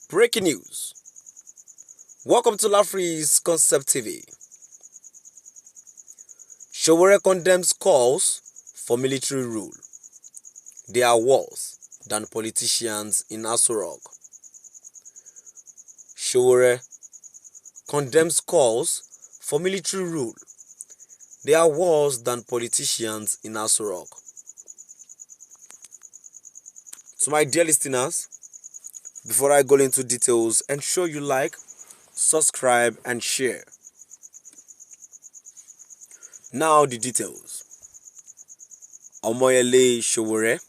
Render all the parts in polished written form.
Breaking news. Welcome to Lafri's Concept TV. Sowore condemns calls for military rule. There are worse than politicians in Aso Rock. Sowore condemns calls for military rule. They are worse than politicians in Aso Rock. So my dear listeners, before I go into details, ensure you like, subscribe and share. Now the details. Omoyele Sowore,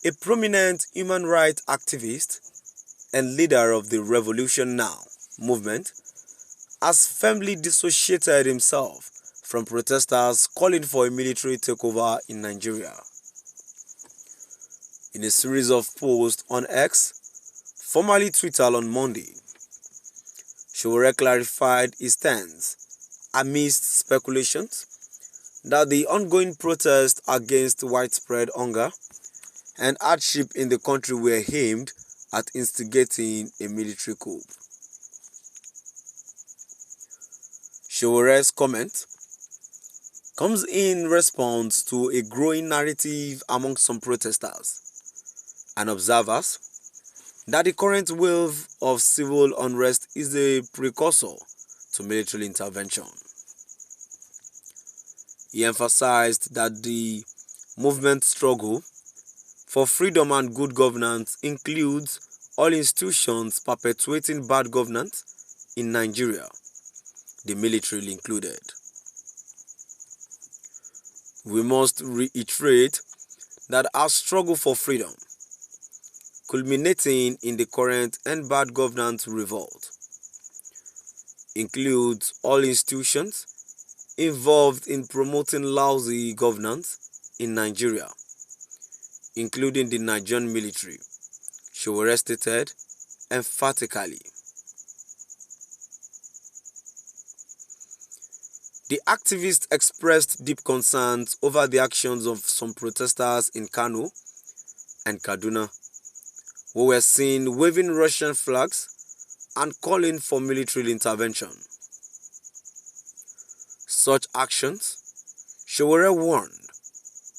a prominent human rights activist and leader of the Revolution Now movement, has firmly dissociated himself from protesters calling for a military takeover in Nigeria. In a series of posts on X, formerly Twitter, on Monday, Sowore clarified his stance amidst speculations that the ongoing protests against widespread hunger and hardship in the country were aimed at instigating a military coup. Sowore's comment comes in response to a growing narrative among some protesters and observers that the current wave of civil unrest is a precursor to military intervention. He emphasized that the movement's struggle for freedom and good governance includes all institutions perpetuating bad governance in Nigeria, the military included. We must reiterate that our struggle for freedom, culminating in the current and bad governance revolt, includes all institutions involved in promoting lousy governance in Nigeria, including the Nigerian military, Sowore stated emphatically. The activist expressed deep concerns over the actions of some protesters in Kano and Kaduna, who were seen waving Russian flags and calling for military intervention. Such actions, Sowore warned,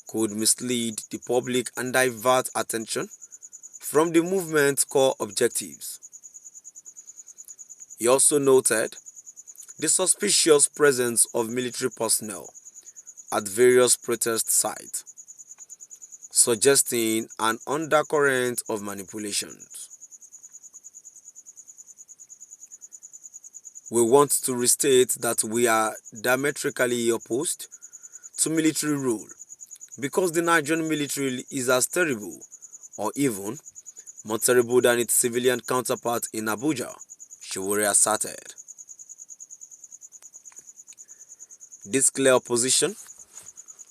could mislead the public and divert attention from the movement's core objectives. He also noted the suspicious presence of military personnel at various protest sites, suggesting an undercurrent of manipulations. We want to restate that we are diametrically opposed to military rule because the Nigerian military is as terrible or even more terrible than its civilian counterpart in Abuja, Sowore asserted. This clear opposition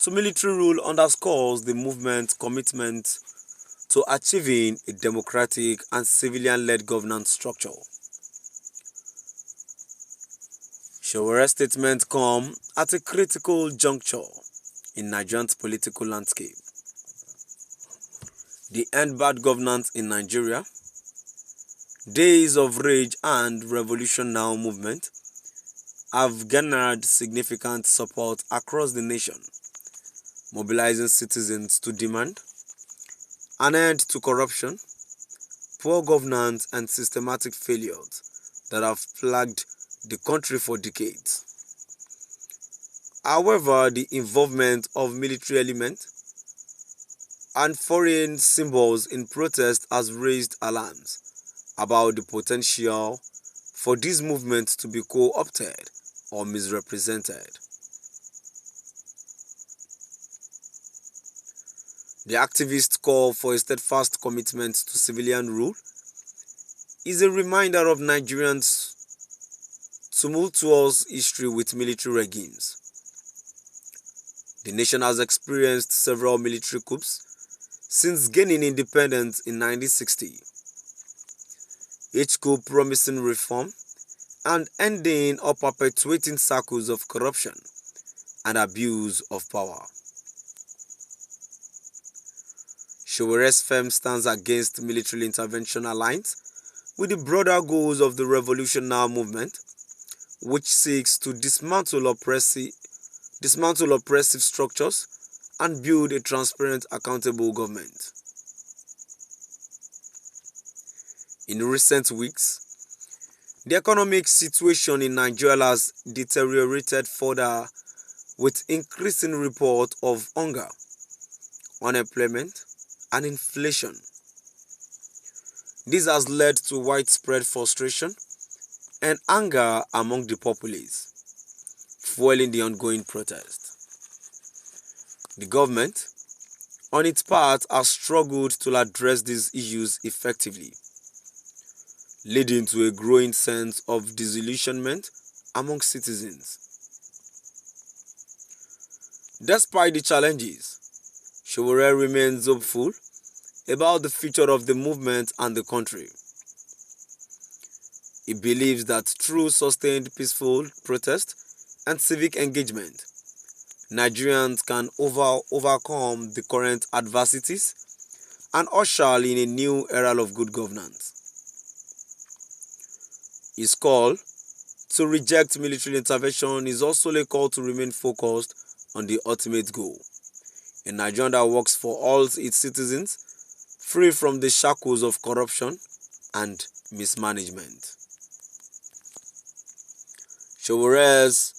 to military rule underscores the movement's commitment to achieving a democratic and civilian-led governance structure. Sowore's statement come at a critical juncture in Nigeria's political landscape. The End Bad Governance in Nigeria, Days of Rage and Revolution Now movement have garnered significant support across the nation, mobilizing citizens to demand an end to corruption, poor governance and systematic failures that have plagued the country for decades. However, the involvement of military elements and foreign symbols in protest has raised alarms about the potential for these movements to be co-opted or misrepresented. The activists' call for a steadfast commitment to civilian rule is a reminder of Nigerians' tumultuous history with military regimes. The nation has experienced several military coups since gaining independence in 1960. Each coup promising reform and ending or perpetuating cycles of corruption and abuse of power. Sowore's firm stance against military intervention aligns with the broader goals of the Revolution Now movement, which seeks to dismantle oppressive structures and build a transparent, accountable government. In recent weeks, the economic situation in Nigeria has deteriorated further with increasing reports of hunger, unemployment, and inflation. This has led to widespread frustration and anger among the populace, fueling the ongoing protest. The government, on its part, has struggled to address these issues effectively, leading to a growing sense of disillusionment among citizens. Despite the challenges, Sowore remains hopeful about the future of the movement and the country. He believes that through sustained peaceful protest and civic engagement, Nigerians can overcome the current adversities and usher in a new era of good governance. His call to reject military intervention is also a call to remain focused on the ultimate goal: a Nigeria that works for all its citizens, free from the shackles of corruption and mismanagement. Sowore's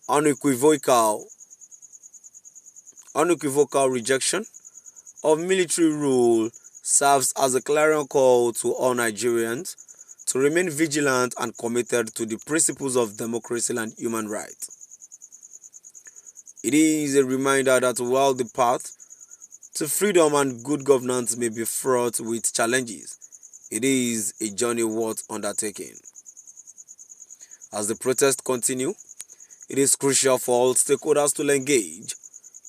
unequivocal rejection of military rule serves as a clarion call to all Nigerians to remain vigilant and committed to the principles of democracy and human rights. It is a reminder that while the path to freedom and good governance may be fraught with challenges, it is a journey worth undertaking. As the protests continue, it is crucial for all stakeholders to engage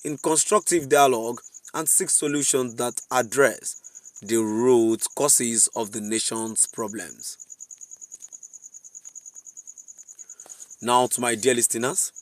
in constructive dialogue and seek solutions that address the root causes of the nation's problems. Now, to my dear listeners,